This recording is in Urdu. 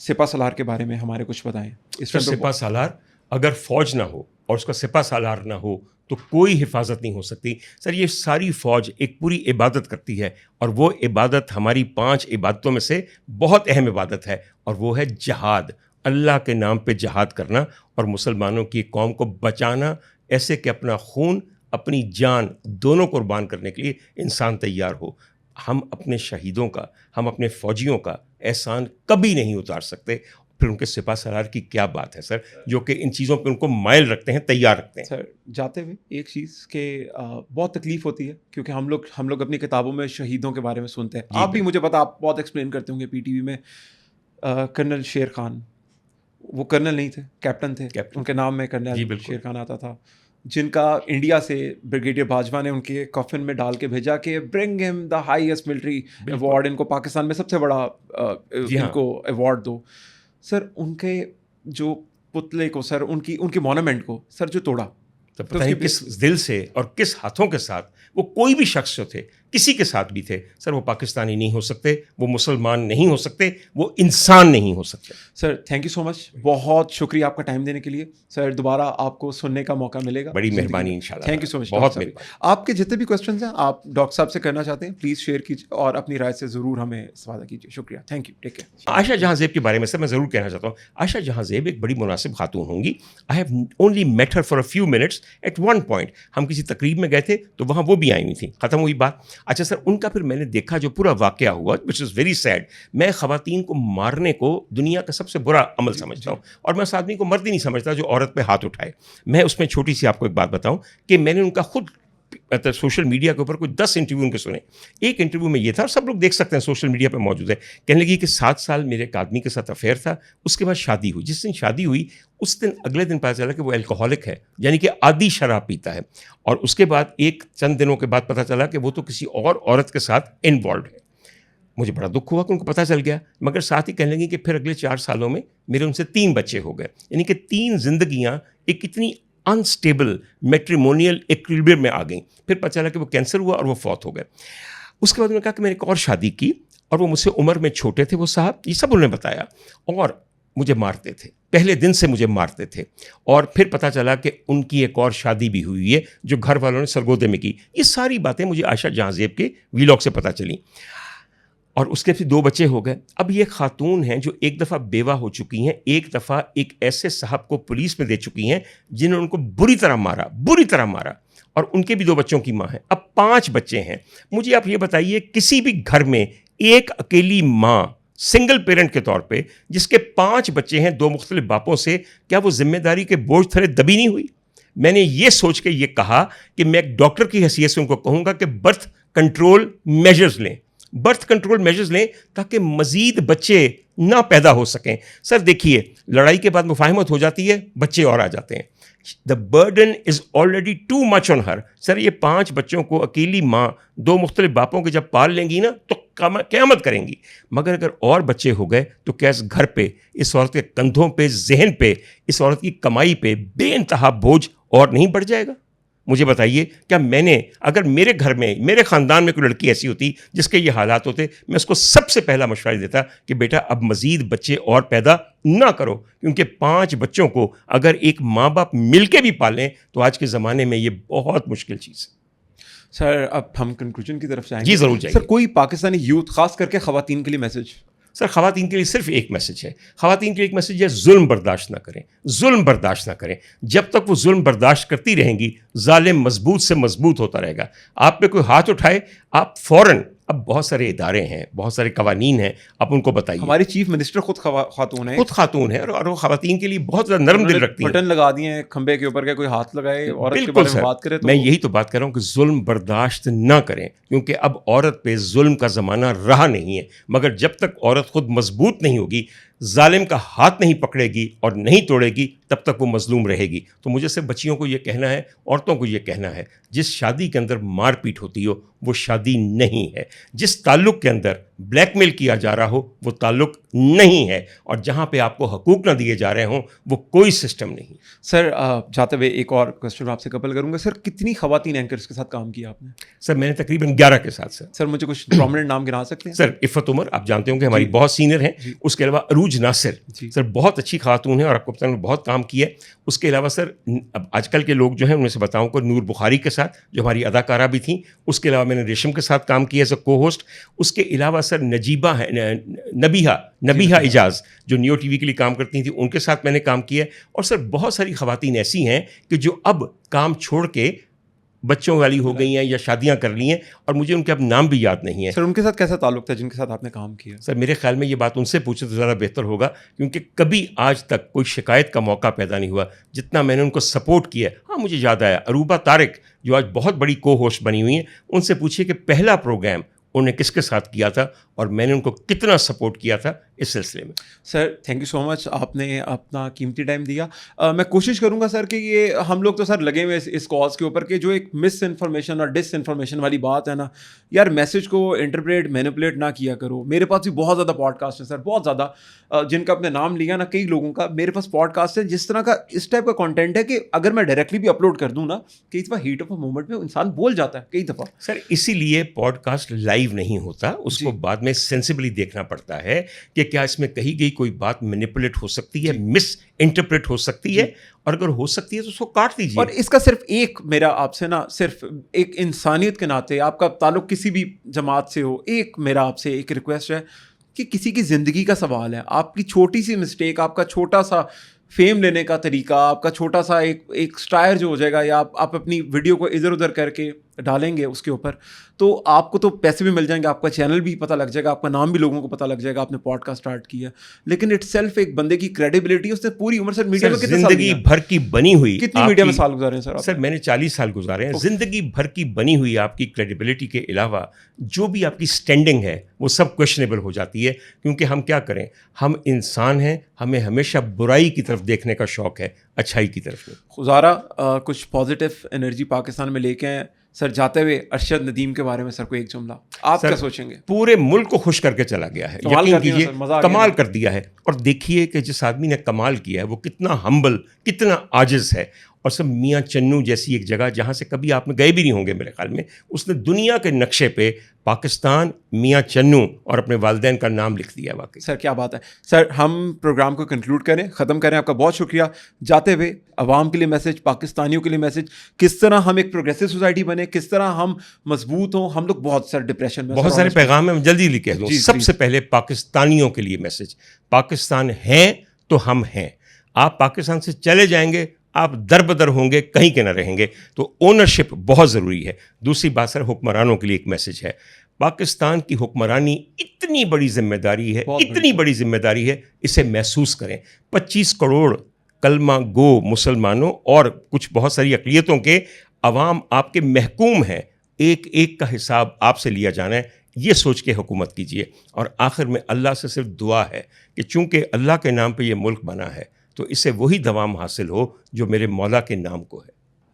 سپہ سالار کے بارے میں ہمارے کچھ بتائیں. سر سپہ سالار اگر فوج نہ ہو اور اس کا سپہ سالار نہ ہو تو کوئی حفاظت نہیں ہو سکتی. سر یہ ساری فوج ایک پوری عبادت کرتی ہے, اور وہ عبادت ہماری 5 عبادتوں میں سے بہت اہم عبادت ہے, اور وہ ہے جہاد. اللہ کے نام پہ جہاد کرنا اور مسلمانوں کی قوم کو بچانا, ایسے کہ اپنا خون اپنی جان دونوں قربان کرنے کے لیے انسان تیار ہو. ہم اپنے شہیدوں کا, ہم اپنے فوجیوں کا احسان کبھی نہیں اتار سکتے. پھر ان کے سپہ سالار کی کیا بات ہے سر, جو کہ ان چیزوں پہ ان کو مائل رکھتے ہیں, تیار رکھتے ہیں. سر جاتے ہوئے ایک چیز کہ بہت تکلیف ہوتی ہے, کیونکہ ہم لوگ اپنی کتابوں میں شہیدوں کے بارے میں سنتے ہیں. آپ بھی مجھے پتا, آپ بہت ایکسپلین کرتے ہوں گے پی ٹی وی میں. کرنل شیر خان, وہ کرنل نہیں تھے, کیپٹن تھے, ان کے نام میں کرنل شیر خان آتا تھا, جن کا انڈیا سے بریگیڈیئر باجوہ نے ان کے کفن میں ڈال کے بھیجا کہ برنگ ہم دا ہائیسٹ ملٹری ایوارڈ, ان کو پاکستان میں سب سے بڑا ان کو ایوارڈ دو. سر ان کے جو پتلے کو, سر ان کی مونومنٹ کو سر جو توڑا, تو پتہ نہیں کس دل سے اور کس ہاتھوں کے ساتھ, وہ کوئی بھی شخص جو تھے, کسی کے ساتھ بھی تھے سر, وہ پاکستانی نہیں ہو سکتے, وہ مسلمان نہیں ہو سکتے, وہ انسان نہیں ہو سکتے. سر تھینک یو سو مچ, بہت شکریہ آپ کا ٹائم دینے کے لیے. سر دوبارہ آپ کو سننے کا موقع ملے گا. بڑی مہربانی انشاءاللہ. تھینک یو سو مچ. بہت مہربانی. آپ کے جتنے بھی کویشچنز ہیں آپ ڈاکٹر صاحب سے کرنا چاہتے ہیں, پلیز شیئر کیجیے اور اپنی رائے سے ضرور ہمیں استفادہ کیجیے. شکریہ, تھینک یو, ٹیک کیئر. عائشہ جہاں زیب کے بارے میں سر میں ضرور کہنا چاہتا ہوں. عائشہ جہاں زیب ایک بڑی مناسب خاتون ہوں گی. I have only met her for a few minutes at one point. ہم کسی تقریب میں گئے تھے تو وہاں وہ بھی آئی ہوئی تھیں, ختم ہوئی بات. اچھا سر, ان کا پھر میں نے دیکھا جو پورا واقعہ ہوا, وچ از ویری سیڈ. میں خواتین کو مارنے کو دنیا کا سب سے برا عمل سمجھتا ہوں, اور میں اس آدمی کو مرد ہی نہیں سمجھتا جو عورت پہ ہاتھ اٹھائے. میں اس میں چھوٹی سی آپ کو ایک بات بتاؤں کہ میں نے ان کا خود سوشل میڈیا کے اوپر کوئی 10 انٹرویو ان کے سنے. ایک انٹرویو میں یہ تھا, اور سب لوگ دیکھ سکتے ہیں, سوشل میڈیا پہ موجود ہے. کہنے لگی کہ 7 سال میرے ایک آدمی کے ساتھ افیئر تھا, اس کے بعد شادی ہوئی. جس دن شادی ہوئی اس دن اگلے دن پتہ چلا کہ وہ الکوہولک ہے, یعنی کہ عادی شراب پیتا ہے. اور اس کے بعد چند دنوں کے بعد پتہ چلا کہ وہ تو کسی اور عورت کے ساتھ انوالوڈ ہے. مجھے بڑا دکھ ہوا کہ ان کو پتہ چل گیا, مگر ساتھ ہی کہنے لگی کہ پھر اگلے 4 سالوں میں میرے ان سے 3 بچے ہو گئے. یعنی کہ 3 زندگیاں ایک اتنی انسٹیبل میٹریمونیل ایکویلبریم میں آ گئیں. پھر پتہ چلا کہ وہ کینسر ہوا اور وہ فوت ہو گئے. اس کے بعد انہوں نے کہا کہ میں نے ایک اور شادی کی, اور وہ مجھ سے عمر میں چھوٹے تھے وہ صاحب, یہ سب انہوں نے بتایا, اور مجھے مارتے تھے, پہلے دن سے مجھے مارتے تھے. اور پھر پتہ چلا کہ ان کی ایک اور شادی بھی ہوئی ہے جو گھر والوں نے سرگودے میں کی. یہ ساری باتیں مجھے عائشہ جہاں زیب کے ویلاگ سے پتہ چلیں, اور اس کے پھر 2 بچے ہو گئے. اب یہ خاتون ہیں جو ایک دفعہ بیوہ ہو چکی ہیں, ایک دفعہ ایک ایسے صاحب کو پولیس میں دے چکی ہیں جنہوں نے ان کو بری طرح مارا, اور ان کے بھی 2 بچوں کی ماں ہے. اب 5 بچے ہیں. مجھے آپ یہ بتائیے, کسی بھی گھر میں ایک اکیلی ماں سنگل پیرنٹ کے طور پہ جس کے 5 بچے ہیں 2 مختلف باپوں سے, کیا وہ ذمہ داری کے بوجھ تھلے دبی نہیں ہوئی؟ میں نے یہ سوچ کے یہ کہا کہ میں ایک ڈاکٹر کی حیثیت سے ان کو کہوں گا کہ برتھ کنٹرول میجرز لیں تاکہ مزید بچے نہ پیدا ہو سکیں. سر دیکھیے, لڑائی کے بعد مفاہمت ہو جاتی ہے, بچے اور آ جاتے ہیں. The burden is already too much on her. Sir یہ 5 بچوں کو اکیلی ماں 2 مختلف باپوں کے جب پال لیں گی نا تو قیامت کریں گی. مگر اگر اور بچے ہو گئے تو کیا اس گھر پہ, اس عورت کے کندھوں پہ, ذہن پہ, اس عورت کی کمائی پہ بے انتہا بوجھ اور نہیں بڑھ جائے گا؟ مجھے بتائیے, کیا میں نے, اگر میرے گھر میں, میرے خاندان میں کوئی لڑکی ایسی ہوتی جس کے یہ حالات ہوتے, میں اس کو سب سے پہلا مشورہ دیتا کہ بیٹا اب مزید بچے اور پیدا نہ کرو, کیونکہ 5 بچوں کو اگر ایک ماں باپ مل کے بھی پالیں تو آج کے زمانے میں یہ بہت مشکل چیز ہے. سر اب ہم کنکلوژن کی طرف جائیں گے. جی ضرور جائیں. سر کوئی پاکستانی یوتھ خاص کر کے خواتین کے لیے میسج؟ سر خواتین کے لیے صرف ایک میسج ہے. خواتین کے لیے ایک میسج ہے, ظلم برداشت نہ کریں. جب تک وہ ظلم برداشت کرتی رہیں گی, ظالم مضبوط سے مضبوط ہوتا رہے گا. آپ پہ کوئی ہاتھ اٹھائے, آپ فوراً, اب بہت سارے ادارے ہیں, بہت سارے قوانین ہیں, آپ ان کو بتائیے. ہماری چیف منسٹر خود خاتون ہے, اور وہ خواتین کے لیے بہت زیادہ نرم دل رکھتی ہیں. بٹن لگا دیے ہیں کھمبے کے اوپر, کوئی ہاتھ لگائے عورت کے بارے میں بات کرے تو میں یہی تو بات کر رہا ہوں کہ ظلم برداشت نہ کریں, کیونکہ اب عورت پہ ظلم کا زمانہ رہا نہیں ہے. مگر جب تک عورت خود مضبوط نہیں ہوگی, ظالم کا ہاتھ نہیں پکڑے گی اور نہیں توڑے گی, تب تک وہ مظلوم رہے گی. تو مجھے صرف بچیوں کو یہ کہنا ہے, عورتوں کو یہ کہنا ہے, جس شادی کے اندر مار پیٹ ہوتی ہو وہ شادی نہیں ہے. جس تعلق کے اندر بلیک میل کیا جا رہا ہو وہ تعلق نہیں ہے, اور جہاں پہ آپ کو حقوق نہ دیے جا رہے ہوں وہ کوئی سسٹم نہیں. سر جاتے ہوئے ایک اور کوشچن آپ سے قبل کروں گا. سر کتنی خواتین اینکرز کے ساتھ کام کیا آپ نے؟ سر میں نے تقریباً 11 کے ساتھ. سر مجھے کچھ پرومیننٹ نام گنا سکتے ہیں؟ سر عفت عمر آپ جانتے ہوں کہ ہماری بہت سینئر ہیں. اس کے علاوہ عروج ناصر, سر بہت اچھی خاتون ہیں اور آپ کو پتہ ہے بہت کام کیا ہے. اس کے علاوہ سر اب آج کل کے لوگ جو ہیں ان میں سے بتاؤں کو نور بخاری کے ساتھ جو ہماری اداکارہ بھی تھیں. اس کے علاوہ میں نے ریشم کے ساتھ کام کیا ایز اے کو ہوسٹ. اس کے علاوہ سر نجیبہ ہے, نبیہہ اجاز جو نیو ٹی وی کے لیے کام کرتی تھیں, ان کے ساتھ میں نے کام کیا. اور سر بہت ساری خواتین ایسی ہیں کہ جو اب کام چھوڑ کے بچوں والی ہو گئی ہیں یا شادیاں کر لی ہیں, اور مجھے ان کے اب نام بھی یاد نہیں ہے. سر ان کے ساتھ کیسا تعلق تھا جن کے ساتھ آپ نے کام کیا؟ سر میرے خیال میں یہ بات ان سے پوچھے تو زیادہ بہتر ہوگا, کیونکہ کبھی آج تک کوئی شکایت کا موقع پیدا نہیں ہوا جتنا میں نے ان کو سپورٹ کیا. ہاں مجھے یاد آیا عروبہ طارق جو آج بہت بڑی کو ہوسٹ بنی ہوئی ہیں, ان سے پوچھیے کہ پہلا پروگرام انہوں نے کس کے ساتھ کیا تھا اور میں نے ان کو کتنا سپورٹ کیا تھا اس سلسلے میں. سر تھینک یو سو مچ, آپ نے اپنا قیمتی ٹائم دیا. میں کوشش کروں گا سر کہ یہ ہم لوگ تو سر لگے ہوئے اس کاز کے اوپر کہ جو ایک مس انفارمیشن اور ڈس انفارمیشن والی بات ہے نا یار, میسج کو انٹرپریٹ مینیپولیٹ نہ کیا کرو. میرے پاس بھی بہت زیادہ پوڈ کاسٹ ہیں سر, بہت زیادہ, جن کا اپنے نام لیا نا, کئی لوگوں کا میرے پاس پوڈ کاسٹ ہے جس طرح کا اس ٹائپ کا کانٹینٹ ہے کہ اگر میں ڈائریکٹلی بھی اپلوڈ کر دوں نا, کئی دفعہ ہیٹ آف اے مومنٹ میں انسان بول جاتا ہے کئی دفعہ. سر اسی لیے پوڈ کاسٹ لائیو نہیں ہوتا, اس کو بعد میں سینسبلی دیکھنا پڑتا ہے کہ کیا اس میں کہی گئی کوئی بات مینیپولیٹ ہو سکتی ہے, مس انٹرپریٹ ہو سکتی ہے, اور اگر ہو سکتی ہے تو اس کو کاٹ دیجیے. اور اس کا صرف ایک میرا آپ سے نا, صرف ایک انسانیت کے ناطے, آپ کا تعلق کسی بھی جماعت سے ہو, ایک میرا آپ سے ایک ریکویسٹ ہے کہ کسی کی زندگی کا سوال ہے, آپ کی چھوٹی سی مسٹیک, آپ کا چھوٹا سا فیم لینے کا طریقہ, آپ کا چھوٹا سا ایک اسٹائر جو ہو جائے گا, یا آپ اپنی ویڈیو کو ادھر ادھر کر کے ڈالیں گے اس کے اوپر, تو آپ کو تو پیسے بھی مل جائیں گے, آپ کا چینل بھی پتہ لگ جائے گا, آپ کا نام بھی لوگوں کو پتہ لگ جائے گا, آپ نے پوڈ کاسٹ اسٹارٹ کیا. لیکن اٹ سیلف ایک بندے کی کریڈیبلٹی, اس نے پوری عمر سر میڈیا میں کتنے سال, زندگی بھر کی بنی ہوئی, کتنی میڈیا میں سال گزارے ہیں سر؟ سر میں نے 40 سال گزارے ہیں. زندگی بھر کی بنی ہوئی آپ کی کریڈیبلٹی کے علاوہ جو بھی آپ کی اسٹینڈنگ ہے وہ سب کویشچنیبل ہو جاتی ہے, کیونکہ ہم کیا کریں, ہم انسان ہیں, ہمیں ہمیشہ برائی کی طرف دیکھنے کا شوق ہے, اچھائی کی طرف نہیں. خزارہ کچھ پازیٹیو انرجی پاکستان میں لے کے ہیں سر. جاتے ہوئے ارشد ندیم کے بارے میں سر کو ایک جملہ آپ کیا سوچیں گے؟ پورے ملک کو خوش کر کے چلا گیا ہے, یقین کیجیے کمال کر دیا ہے. اور دیکھیے کہ جس آدمی نے کمال کیا ہے وہ کتنا ہمبل, کتنا عاجز ہے. اور سب میاں چنو جیسی ایک جگہ جہاں سے کبھی آپ نے گئے بھی نہیں ہوں گے میرے خیال میں, اس نے دنیا کے نقشے پہ پاکستان, میاں چنو اور اپنے والدین کا نام لکھ دیا. واقعی سر کیا بات ہے. سر ہم پروگرام کو کنکلوڈ کریں, ختم کریں. آپ کا بہت شکریہ. جاتے ہوئے عوام کے لیے میسج, پاکستانیوں کے لیے میسج, کس طرح ہم ایک پروگریسو سوسائٹی بنے, کس طرح ہم مضبوط ہوں. ہم لوگ بہت سر ڈپریشن میں, بہت سارے پیغام ہیں, جلدی لکھ دوں. سب سے پہلے پاکستانیوں کے لیے میسج, پاکستان ہے تو ہم ہیں. آپ پاکستان سے چلے جائیں گے, آپ در بدر ہوں گے, کہیں کے نہ رہیں گے, تو اونرشپ بہت ضروری ہے. دوسری بات سر حکمرانوں کے لیے ایک میسج ہے, پاکستان کی حکمرانی اتنی بڑی ذمہ داری ہے, اتنی بڑی ذمہ داری ہے, اسے محسوس کریں. 25 کروڑ کلمہ گو مسلمانوں اور کچھ بہت ساری اقلیتوں کے عوام آپ کے محکوم ہیں, ایک ایک کا حساب آپ سے لیا جانا ہے, یہ سوچ کے حکومت کیجیے. اور آخر میں اللہ سے صرف دعا ہے کہ چونکہ اللہ کے نام پہ یہ ملک بنا ہے تو اسے وہی دوام حاصل ہو جو میرے مولا کے نام کو ہے.